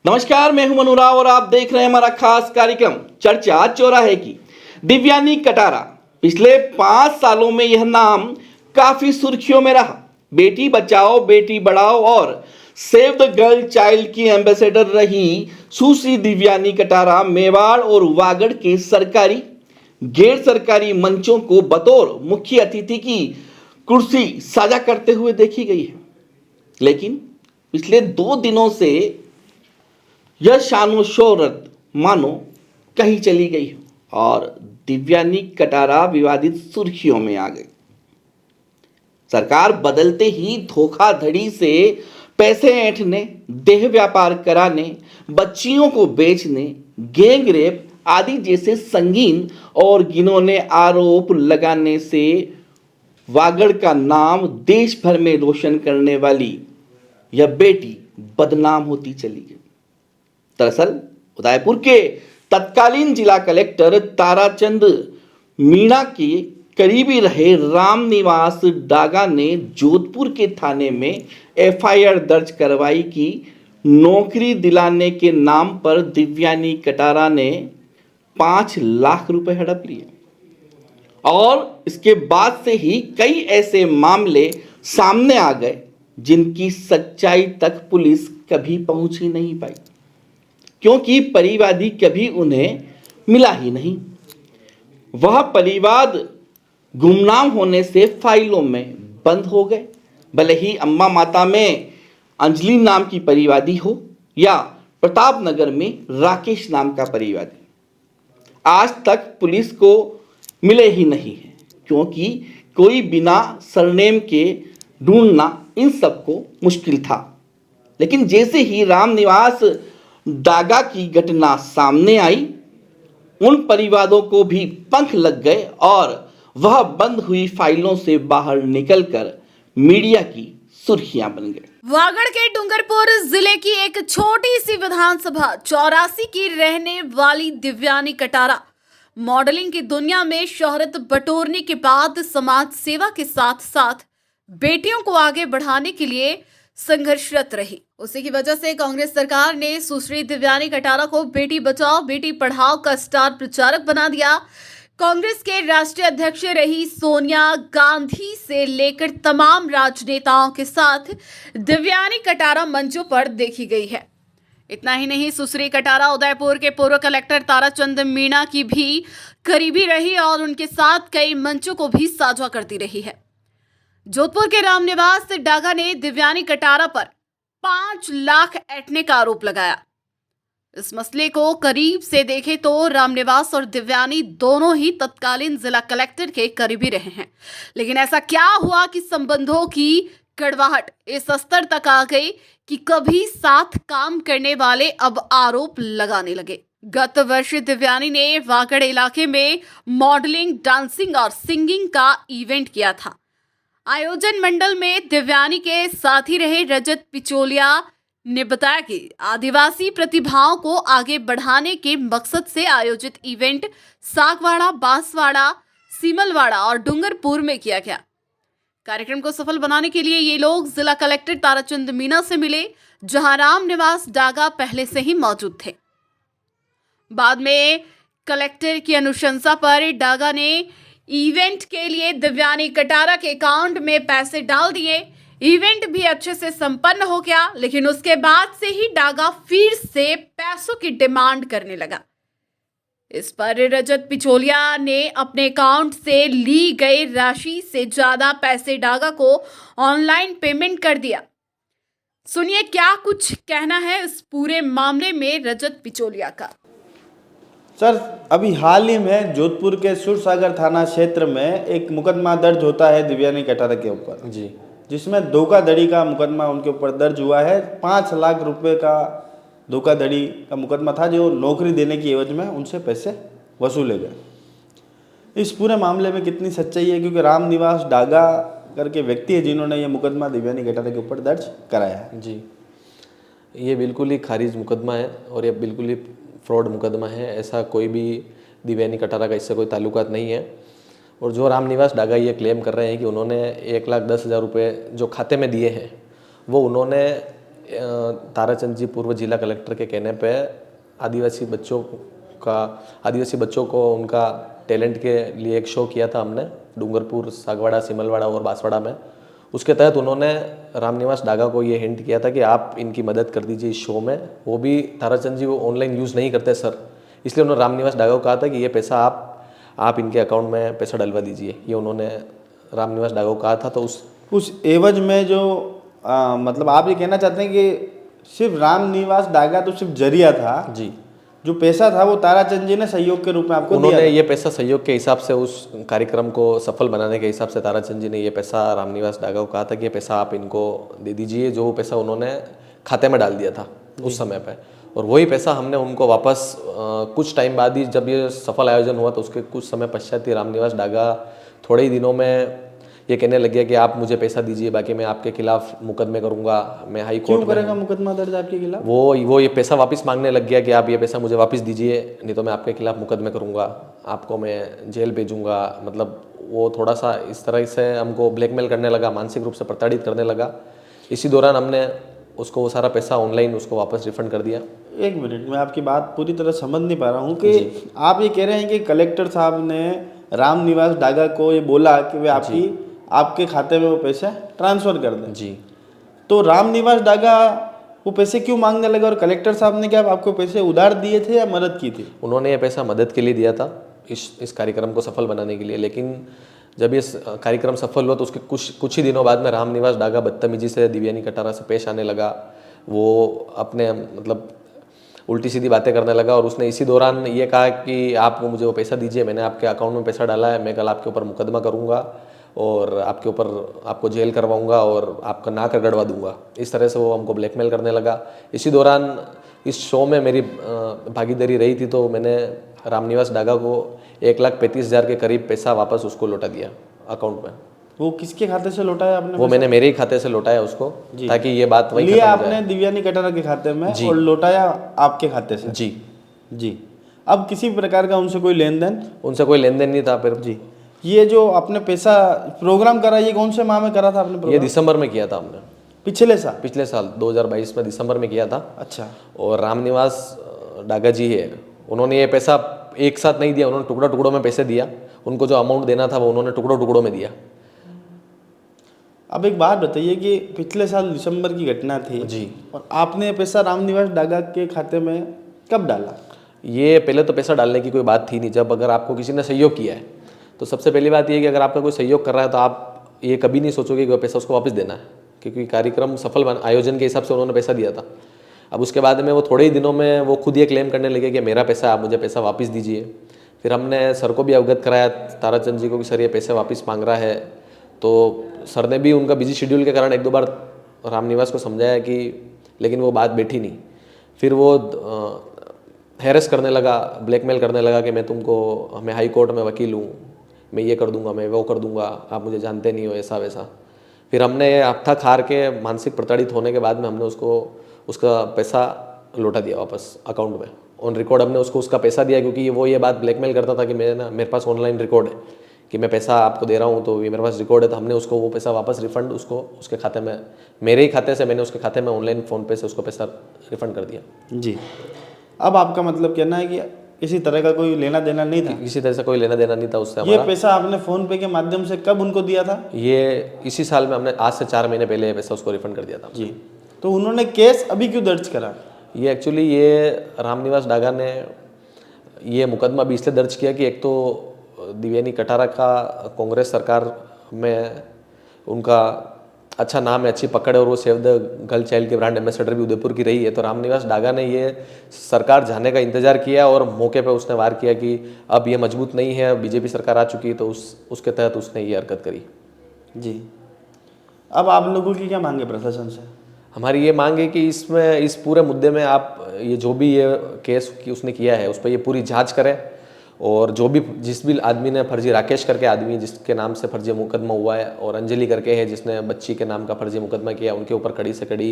नमस्कार, मैं हूं मनु राव और आप देख रहे हैं हमारा खास कार्यक्रम चर्चा चौराहे की। दिव्यानी कटारा, पिछले 5 सालों में यह नाम काफी सुर्खियों में रहा। बेटी बचाओ बेटी बढ़ाओ और सेव द गर्ल चाइल्ड की एम्बेसडर रही सुश्री दिव्यानी कटारा मेवाड़ और वागड़ के सरकारी गैर सरकारी मंचों को बतौर मुख्य अतिथि की कुर्सी साझा करते हुए देखी गई है। लेकिन पिछले 2 दिनों से यह शानो शोहरत मानो कहीं चली गई और दिव्यानी कटारा विवादित सुर्खियों में आ गई। सरकार बदलते ही धोखाधड़ी से पैसे ऐंठने, देह व्यापार कराने, बच्चियों को बेचने, गैंग रेप आदि जैसे संगीन और घिनौने आरोप लगाने से वागड़ का नाम देश भर में रोशन करने वाली यह बेटी बदनाम होती चली गई। दरअसल उदयपुर के तत्कालीन जिला कलेक्टर ताराचंद मीणा के करीबी रहे रामनिवास डागा ने जोधपुर के थाने में एफआईआर दर्ज करवाई कि नौकरी दिलाने के नाम पर दिव्यानी कटारा ने 5 लाख रुपए हड़प लिए और इसके बाद से ही कई ऐसे मामले सामने आ गए जिनकी सच्चाई तक पुलिस कभी पहुंच ही नहीं पाई, क्योंकि परिवादी कभी उन्हें मिला ही नहीं। वह परिवाद गुमनाम होने से फाइलों में बंद हो गए। भले ही अम्मा माता में अंजलि नाम की परिवादी हो या प्रताप नगर में राकेश नाम का परिवादी, आज तक पुलिस को मिले ही नहीं है, क्योंकि कोई बिना सरनेम के ढूंढना इन सबको मुश्किल था। लेकिन जैसे ही रामनिवास डागा की घटना सामने आई, उन परिवारों को भी पंख लग गए और वह बंद हुई फाइलों से बाहर निकलकर मीडिया की सुर्खियां बन गए। वागड़ के डूंगरपुर जिले की एक छोटी सी विधानसभा 84 की रहने वाली दिव्यानी कटारा मॉडलिंग की दुनिया में शोहरत बटोरने के बाद समाज सेवा के साथ साथ बेटियों को आगे बढ़ाने के लिए संघर्षरत रही। उसी की वजह से कांग्रेस सरकार ने सुश्री दिव्यानी कटारा को बेटी बचाओ बेटी पढ़ाओ का स्टार प्रचारक बना दिया। कांग्रेस के राष्ट्रीय अध्यक्ष रही सोनिया गांधी से लेकर तमाम राजनेताओं के साथ दिव्यानी कटारा मंचों पर देखी गई है। इतना ही नहीं, सुश्री कटारा उदयपुर के पूर्व कलेक्टर ताराचंद मीणा की भी करीबी रही और उनके साथ कई मंचों को भी साझा करती रही है। जोधपुर के रामनिवास डागा ने दिव्यानी कटारा पर 5 लाख ऐंठने का आरोप लगाया। इस मसले को करीब से देखें तो रामनिवास और दिव्यानी दोनों ही तत्कालीन जिला कलेक्टर के करीबी रहे हैं। लेकिन ऐसा क्या हुआ कि संबंधों की कड़वाहट इस स्तर तक आ गई कि कभी साथ काम करने वाले अब आरोप लगाने लगे। गत वर्ष दिव्यानी ने वागड़ इलाके में मॉडलिंग, डांसिंग और सिंगिंग का इवेंट किया था। आयोजन मंडल में दिव्यानी के साथी रहे रजत पिचोलिया ने बताया कि आदिवासी प्रतिभाओं को आगे बढ़ाने के मकसद से आयोजित इवेंट सागवाड़ा, बांसवाड़ा, सीमलवाड़ा और डूंगरपुर में किया गया। कार्यक्रम को सफल बनाने के लिए ये लोग जिला कलेक्टर ताराचंद मीणा से मिले, जहां रामनिवास डागा पहले से ही मौजूद थे। बाद में कलेक्टर की अनुशंसा पर डागा ने इवेंट के लिए दिव्यानी कटारा के अकाउंट में पैसे डाल दिए। इवेंट भी अच्छे से संपन्न हो गया, लेकिन उसके बाद से ही डागा फिर से पैसों की डिमांड करने लगा। इस पर रजत पिचोलिया ने अपने अकाउंट से ली गई राशि से ज्यादा पैसे डागा को ऑनलाइन पेमेंट कर दिया। सुनिए क्या कुछ कहना है इस पूरे मामले में रजत पिचोलिया का। सर, अभी हाल ही में जोधपुर के सुरसागर थाना क्षेत्र में एक मुकदमा दर्ज होता है दिव्यानी कटारा के ऊपर जी, जिसमें धोखाधड़ी का मुकदमा उनके ऊपर दर्ज हुआ है। 5 लाख रुपए का धोखाधड़ी का मुकदमा था, जो नौकरी देने की एवज में उनसे पैसे वसूले गए। इस पूरे मामले में कितनी सच्चाई है, क्योंकि रामनिवास डागा करके व्यक्ति है जिन्होंने ये मुकदमा दिव्यानी कटारा के ऊपर दर्ज कराया है जी। ये बिल्कुल ही खारिज मुकदमा है और ये बिल्कुल ही फ्रॉड मुकदमा है। ऐसा कोई भी दिव्यानी कटारा का इससे कोई ताल्लुकात नहीं है। और जो रामनिवास डागा ये क्लेम कर रहे हैं कि उन्होंने 1,10,000 रुपये जो खाते में दिए हैं, वो उन्होंने ताराचंद जी पूर्व जिला कलेक्टर के कहने पे आदिवासी बच्चों को उनका टैलेंट के लिए एक शो किया था हमने डूंगरपुर, सागवाड़ा, सिमलवाड़ा और बांसवाड़ा में। उसके तहत उन्होंने रामनिवास डागा को ये हिंट किया था कि आप इनकी मदद कर दीजिए इस शो में। वो भी ताराचंद जी वो ऑनलाइन यूज़ नहीं करते सर, इसलिए उन्होंने रामनिवास डागा को कहा था कि ये पैसा आप इनके अकाउंट में पैसा डलवा दीजिए, ये उन्होंने रामनिवास डागा को कहा था। तो उस एवज में जो मतलब आप ये कहना चाहते हैं कि सिर्फ रामनिवास डागा तो सिर्फ जरिया था जी, जो पैसा था वो ताराचंद जी ने सहयोग के रूप में आपको उन्होंने दिया ये पैसा सहयोग के हिसाब से उस कार्यक्रम को सफल बनाने के हिसाब से ताराचंद जी ने ये पैसा रामनिवास डागा को कहा था कि ये पैसा आप इनको दे दीजिए, जो पैसा उन्होंने खाते में डाल दिया था उस समय पे। और वही पैसा हमने उनको वापस कुछ टाइम बाद ही, जब ये सफल आयोजन हुआ तो उसके कुछ समय पश्चात ही रामनिवास डागा थोड़े ही दिनों में ये कहने लग गया कि आप मुझे पैसा दीजिए, बाकी मैं आपके खिलाफ मुकदमे करूंगा, मैं हाई कोर्ट में। क्यों करेगा मुकदमा दर्ज आपके खिलाफ? वो ये पैसा वापस मांगने लग गया कि आप ये पैसा मुझे वापस दीजिए, नहीं तो मैं आपके खिलाफ मुकदमे करूंगा, आपको मैं जेल भेजूंगा। मतलब वो थोड़ा सा इस तरह से हमको ब्लैकमेल करने लगा, मानसिक रूप से प्रताड़ित करने लगा। इसी दौरान हमने उसको वो सारा पैसा ऑनलाइन उसको वापस रिफंड कर दिया। एक मिनट, मैं आपकी बात पूरी तरह समझ नहीं पा रहा हूँ कि आप ये कह रहे हैं कि कलेक्टर साहब ने रामनिवास डागा को ये बोला कि वे आपके खाते में वो पैसे ट्रांसफ़र कर दें जी। तो रामनिवास डागा वो पैसे क्यों मांगने लगे और कलेक्टर साहब ने क्या आपको पैसे उधार दिए थे या मदद की थी? उन्होंने ये पैसा मदद के लिए दिया था, इस कार्यक्रम को सफल बनाने के लिए। लेकिन जब ये कार्यक्रम सफल हुआ तो उसके कुछ ही दिनों बाद में रामनिवास डागा बदतमीजी से दिव्यानी कटारा से पेश आने लगा। वो अपने मतलब उल्टी सीधी बातें करने लगा और उसने इसी दौरान ये कहा कि आप मुझे वो पैसा दीजिए, मैंने आपके अकाउंट में पैसा डाला है, मैं कल आपके ऊपर मुकदमा करूँगा और आपके ऊपर आपको जेल करवाऊंगा और आपका नाक रगड़वा दूंगा। इस तरह से वो हमको ब्लैकमेल करने लगा। इसी दौरान इस शो में मेरी भागीदारी रही थी, तो मैंने रामनिवास डागा को 1,35,000 के करीब पैसा वापस उसको लौटा दिया अकाउंट में। वो किसके खाते से लौटाया आपने? वो मैंने मेरे ही खाते से लौटाया उसको, ताकि ये बात वही लिया आपने दिव्यानी कटारा के खाते में और लौटाया आपके खाते से? जी जी। अब किसी प्रकार का उनसे कोई लेन देन? उनसे कोई लेन देन नहीं था। फिर जी, ये जो आपने पैसा प्रोग्राम करा, ये कौन से माह में करा था आपने प्रोग्राम? ये दिसंबर में किया था हमने, पिछले साल 2022 में दिसंबर में किया था। अच्छा। और रामनिवास डागा जी है, उन्होंने ये पैसा एक साथ नहीं दिया, उन्होंने टुकड़ों में पैसे दिया। उनको जो अमाउंट देना था वो उन्होंने टुकड़ों में दिया। अब एक बात बताइए कि पिछले साल दिसंबर की घटना थी जी, और आपने पैसा रामनिवास डागा के खाते में कब डाला? ये पहले तो पैसा डालने की कोई बात थी नहीं। जब अगर आपको किसी ने सहयोग किया है तो सबसे पहली बात ये है कि अगर आपका कोई सहयोग कर रहा है तो आप ये कभी नहीं सोचोगे कि वो पैसा उसको वापस देना है, क्योंकि कार्यक्रम सफल आयोजन के हिसाब से उन्होंने पैसा दिया था। अब उसके बाद में वो थोड़े ही दिनों में वो खुद ये क्लेम करने लगे कि मेरा पैसा, आप मुझे पैसा वापस दीजिए। फिर हमने सर को भी अवगत कराया, ताराचंद जी को, कि सर ये पैसे वापस मांग रहा है। तो सर ने भी उनका बिजी शेड्यूल के कारण 1-2 बार रामनिवास को समझाया कि, लेकिन वो बात बैठी नहीं। फिर वो हैरेस करने लगा, ब्लैकमेल करने लगा कि मैं हाई कोर्ट में वकील हूँ, मैं ये कर दूंगा, मैं वो कर दूंगा, आप मुझे जानते नहीं हो, ऐसा वैसा। फिर हमने हफ्ता खार के मानसिक प्रताड़ित होने के बाद में हमने उसका पैसा लौटा दिया वापस अकाउंट में। ऑन रिकॉर्ड हमने उसको उसका पैसा दिया, क्योंकि वो ये बात ब्लैकमेल करता था कि मेरे पास ऑनलाइन रिकॉर्ड है कि मैं पैसा आपको दे रहा हूँ, तो ये मेरे पास रिकॉर्ड है। तो हमने उसको वो पैसा वापस रिफंड उसके खाते में, मेरे ही खाते से मैंने उसके खाते में ऑनलाइन फ़ोन पे से उसको पैसा रिफंड कर दिया। जी। अब आपका मतलब कहना है कि किसी तरह का कोई लेना देना नहीं था? किसी तरह से कोई लेना देना नहीं था उससे ये पैसा आपने फ़ोन पे के माध्यम से कब उनको दिया था? ये इसी साल में हमने आज से 4 महीने पहले ये पैसा उसको रिफंड कर दिया था। जी। तो उन्होंने केस अभी क्यों दर्ज करा? ये एक्चुअली ये रामनिवास डागा ने ये मुकदमा भी इसलिए दर्ज किया कि एक तो दिव्यानी कटारा का कांग्रेस सरकार में उनका अच्छा नाम है, अच्छी पकड़ है, और वो सेव द गर्ल चाइल्ड के ब्रांड एम्बेसडर भी उदयपुर की रही है। तो रामनिवास डागा ने ये सरकार जाने का इंतजार किया और मौके पे उसने वार किया कि अब ये मजबूत नहीं है, बीजेपी सरकार आ चुकी है, तो उसके तहत उसने ये हरकत करी। जी। अब आप लोगों की क्या मांग है प्रशासन से? हमारी ये मांग है कि इस पूरे मुद्दे में आप ये जो भी ये केस की उसने किया है उस पर ये पूरी जांच करें, और जिस भी आदमी ने फर्जी, राकेश करके आदमी जिसके नाम से फर्जी मुकदमा हुआ है, और अंजलि करके है जिसने बच्ची के नाम का फर्जी मुकदमा किया, उनके ऊपर कड़ी से कड़ी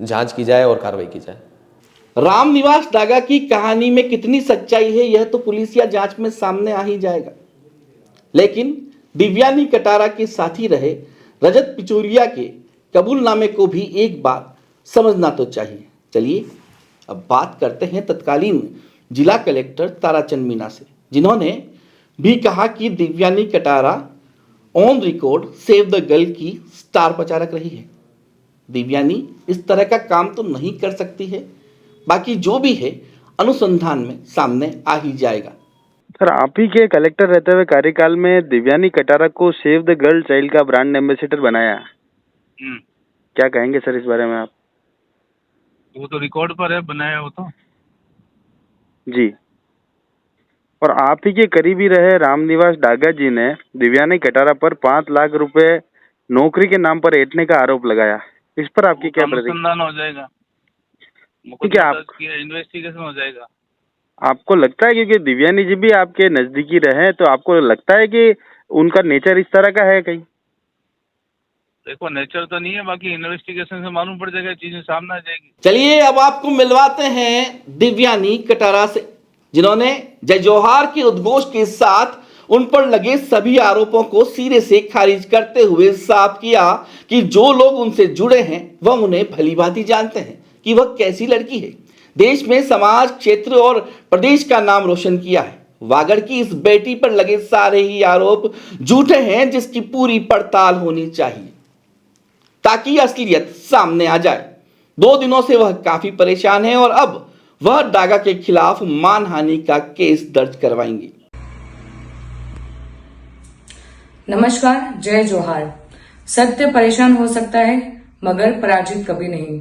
जांच की जाए और कार्रवाई की जाए। रामनिवास डागा की कहानी में कितनी सच्चाई है यह तो पुलिसिया जांच में सामने आ ही जाएगा, लेकिन दिव्यानी कटारा के साथी रहे रजत पिचोरिया के कबूलनामे को भी एक बात समझना तो चाहिए। चलिए अब बात करते हैं तत्कालीन जिला कलेक्टर ताराचंद मीणा से, जिन्होंने भी कहा कि Divyani Katara on record save the girl की स्टार प्रचारक रही है। दिव्यानी इस तरह का काम तो नहीं कर सकती है, बाकी जो भी है अनुसंधान में सामने आ ही जाएगा। सर, आप ही के कलेक्टर रहते हुए कार्यकाल में दिव्यानी कटारा को सेव द गर्ल चाइल्ड का ब्रांड एम्बेसडर बनाया। क्या कहेंगे सर इस बारे में आप? वो तो रिकॉर्ड पर है, बनाया वो तो जी। और आप ही के करीबी रहे रामनिवास डागा जी ने दिव्यानी कटारा पर 5 लाख रुपए नौकरी के नाम पर ऐंठने का आरोप लगाया। इस पर आपकी क्या प्रतिक्रिया? अनुसंधान हो जाएगा, ठीक है, आप इन्वेस्टिगेशन हो जाएगा। आपको लगता है क्योंकि दिव्यानी जी भी आपके नजदीकी रहे, तो आपको लगता है कि उनका नेचर इस तरह का है कहीं? देखो, नेचर तो नहीं है, बाकी इन्वेस्टिगेशन से मालूम पड़ जाएगा, चीजें सामने आ जाएगी। चलिए अब आपको मिलवाते हैं दिव्यानी कटारा से, जिन्होंने जय जोहार के उद्घोष के साथ उन पर लगे सभी आरोपों को सिरे से खारिज करते हुए साफ किया कि जो लोग उनसे जुड़े हैं वह उन्हें भलीभांति जानते हैं कि वह कैसी लड़की है। देश में समाज, क्षेत्र और प्रदेश का नाम रोशन किया है। वागड़ की इस बेटी पर लगे सारे ही आरोप झूठे हैं, जिसकी पूरी पड़ताल होनी चाहिए ताकि असलियत सामने आ जाए। 2 दिनों से वह काफी परेशान है और अब वह डागा के खिलाफ मानहानि का केस दर्ज करवाएंगी। नमस्कार, जय जोहार। सत्य परेशान हो सकता है मगर पराजित कभी नहीं।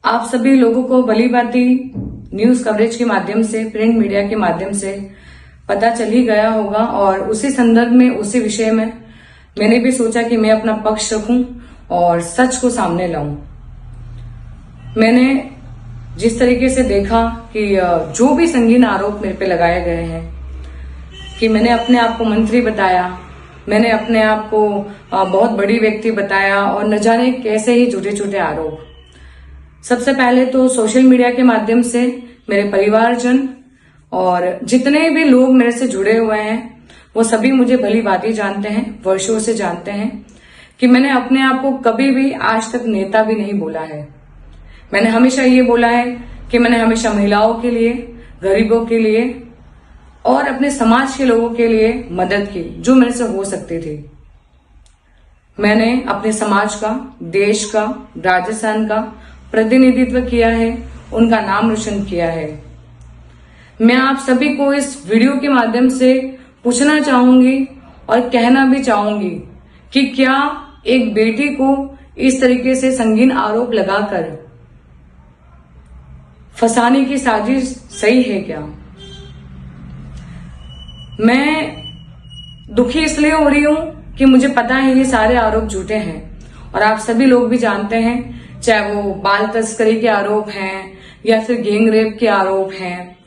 आप सभी लोगों को भलीभांति न्यूज कवरेज के माध्यम से, प्रिंट मीडिया के माध्यम से पता चल ही गया होगा, और उसी संदर्भ में, उसी विषय में मैंने भी सोचा कि मैं अपना पक्ष रखूं और सच को सामने लाऊं। मैंने जिस तरीके से देखा कि जो भी संगीन आरोप मेरे पे लगाए गए हैं, कि मैंने अपने आप को मंत्री बताया, मैंने अपने आप को बहुत बड़ी व्यक्ति बताया, और न जाने कैसे ही छोटे छोटे आरोप। सबसे पहले तो सोशल मीडिया के माध्यम से मेरे परिवारजन और जितने भी लोग मेरे से जुड़े हुए हैं वो सभी मुझे भली भांति जानते हैं, वर्षों से जानते हैं कि मैंने अपने आप को कभी भी आज तक नेता भी नहीं बोला है। मैंने हमेशा ये बोला है कि मैंने हमेशा महिलाओं के लिए, गरीबों के लिए और अपने समाज के लोगों के लिए मदद की जो मेरे से हो सकती थी। मैंने अपने समाज का, देश का, राजस्थान का प्रतिनिधित्व किया है, उनका नाम रोशन किया है। मैं आप सभी को इस वीडियो के माध्यम से पूछना चाहूंगी और कहना भी चाहूंगी कि क्या एक बेटी को इस तरीके से संगीन आरोप लगाकर फंसाने की साजिश सही है क्या? मैं दुखी इसलिए हो रही हूं कि मुझे पता है ये सारे आरोप झूठे हैं, और आप सभी लोग भी जानते हैं, चाहे वो बाल तस्करी के आरोप हैं या फिर गैंग रेप के आरोप हैं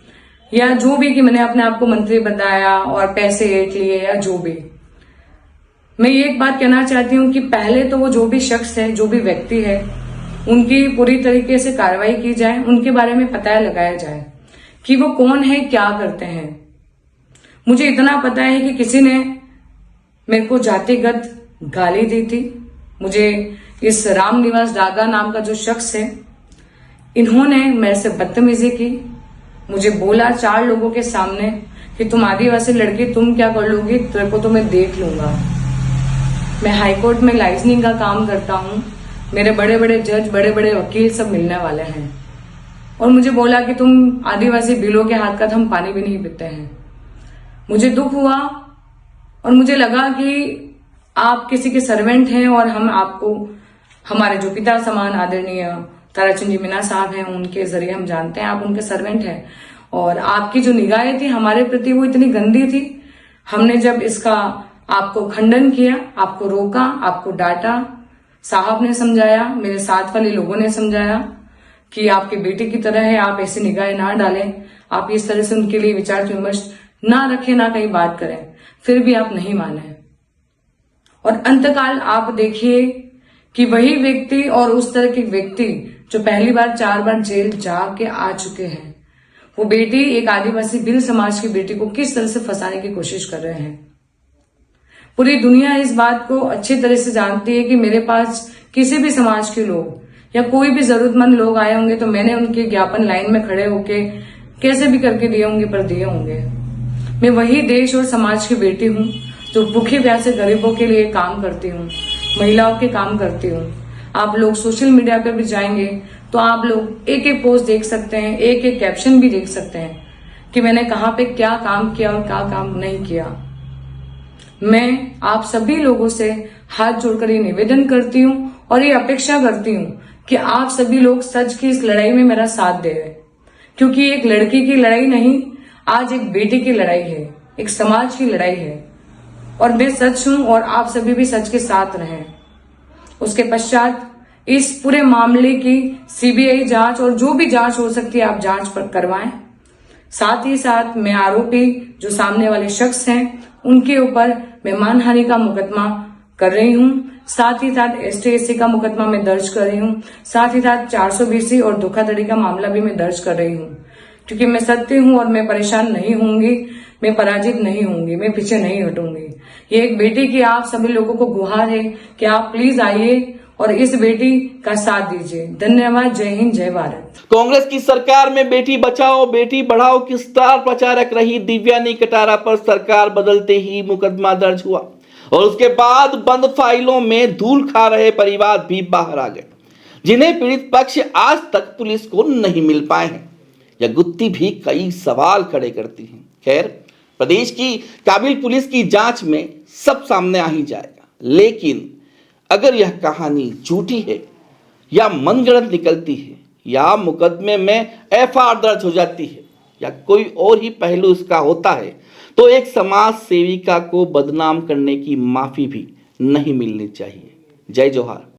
या जो भी कि मैंने अपने आप को मंत्री बताया और पैसे ऐंठ लिए या जो भी। मैं ये एक बात कहना चाहती हूँ कि पहले तो वो जो भी शख्स है, जो भी व्यक्ति है, उनकी पूरी तरीके से कार्रवाई की जाए, उनके बारे में पता लगाया जाए कि वो कौन है, क्या करते हैं। मुझे इतना पता है कि किसी ने मेरे को जातिगत गाली दी थी। मुझे इस रामनिवास डागा नाम का जो शख्स है, इन्होंने मेरे से बदतमीजी की। मुझे बोला 4 लोगों के सामने कि तुम आदिवासी लड़की, तुम क्या कर लोगी, तेरे को तो मैं देख लूंगा। मैं हाईकोर्ट में लाइजनिंग का काम करता हूँ, मेरे बड़े बड़े जज, बड़े बड़े वकील सब मिलने वाले हैं, और मुझे बोला कि तुम आदिवासी बिलों के हाथ का हम पानी भी नहीं पीते हैं। मुझे दुख हुआ और मुझे लगा कि आप किसी के सर्वेंट हैं और हम आपको, हमारे जो पिता समान आदरणीय ताराचंद जी मीणा साहब हैं, उनके जरिए हम जानते हैं आप उनके सर्वेंट हैं, और आपकी जो निगाहें थी हमारे प्रति वो इतनी गंदी थी। हमने जब इसका आपको खंडन किया, आपको रोका, आपको डांटा, साहब ने समझाया, मेरे साथ वाले लोगों ने समझाया कि आपकी बेटी की तरह है, आप ऐसी निगाहें ना डालें, आप इस तरह से उनके लिए विचार विमर्श ना रखें, ना कहीं बात करें, फिर भी आप नहीं माने। और अंतकाल आप देखिए कि वही व्यक्ति और उस तरह के व्यक्ति जो पहली बार 4 बार जेल जा के आ चुके हैं, वो बेटी, एक आदिवासी बिल समाज की बेटी को किस तरह से फंसाने की कोशिश कर रहे हैं। पूरी दुनिया इस बात को अच्छी तरह से जानती है कि मेरे पास किसी भी समाज के लोग या कोई भी जरूरतमंद लोग आए होंगे तो मैंने उनके ज्ञापन लाइन में खड़े होके कैसे भी करके दिए होंगे, पर दिए होंगे। मैं वही देश और समाज की बेटी हूँ जो भूखे प्यासे गरीबों के लिए काम करती हूँ, महिलाओं के काम करती हूँ। आप लोग सोशल मीडिया पे भी जाएंगे तो आप लोग एक एक पोस्ट देख सकते हैं, एक एक कैप्शन भी देख सकते हैं कि मैंने कहाँ पे क्या काम किया और क्या काम नहीं किया। मैं आप सभी लोगों से हाथ जोड़कर ये निवेदन करती हूँ और ये अपेक्षा करती हूँ कि आप सभी लोग सच की इस लड़ाई में मेरा साथ दे रहे, क्योंकि एक लड़की की लड़ाई नहीं, आज एक बेटी की लड़ाई है, एक समाज की लड़ाई है। और मैं सच हूं और आप सभी भी सच के साथ रहें। उसके पश्चात इस पूरे मामले की सीबीआई जांच और जो भी जांच हो सकती है आप जांच पर करवाएं। साथ ही साथ मैं आरोपी जो सामने वाले शख्स हैं उनके ऊपर मैं मानहानि का मुकदमा कर रही हूं, साथ ही साथ ST/SC का मुकदमा मैं दर्ज कर रही हूं, साथ ही साथ 420 और धोखाधड़ी का मामला भी मैं दर्ज कर रही हूं, क्योंकि मैं सत्य हूं और मैं परेशान नहीं होंगी, मैं पराजित नहीं होंगी, मैं पीछे नहीं हटूंगी। ये एक बेटी की आप सभी लोगों को गुहार है कि आप प्लीज आइए और इस बेटी का साथ दीजिए। धन्यवाद। जय हिंद, जय भारत। कांग्रेस की सरकार में बेटी बचाओ बेटी पढ़ाओ की स्टार प्रचारक रही दिव्यानी कटारा पर सरकार बदलते ही मुकदमा दर्ज हुआ और उसके बाद बंद फाइलों में धूल खा रहे परिवार भी बाहर आ गए, जिन्हें पीड़ित पक्ष आज तक पुलिस को नहीं मिल पाए हैं। यह गुत्थी भी कई सवाल खड़े करती है। खैर, प्रदेश की काबिल पुलिस की जांच में सब सामने आ ही जाएगा, लेकिन अगर यह कहानी झूठी है या मनगढ़ंत निकलती है या मुकदमे में FIR दर्ज हो जाती है या कोई और ही पहलू इसका होता है, तो एक समाज सेविका को बदनाम करने की माफी भी नहीं मिलनी चाहिए। जय जोहार।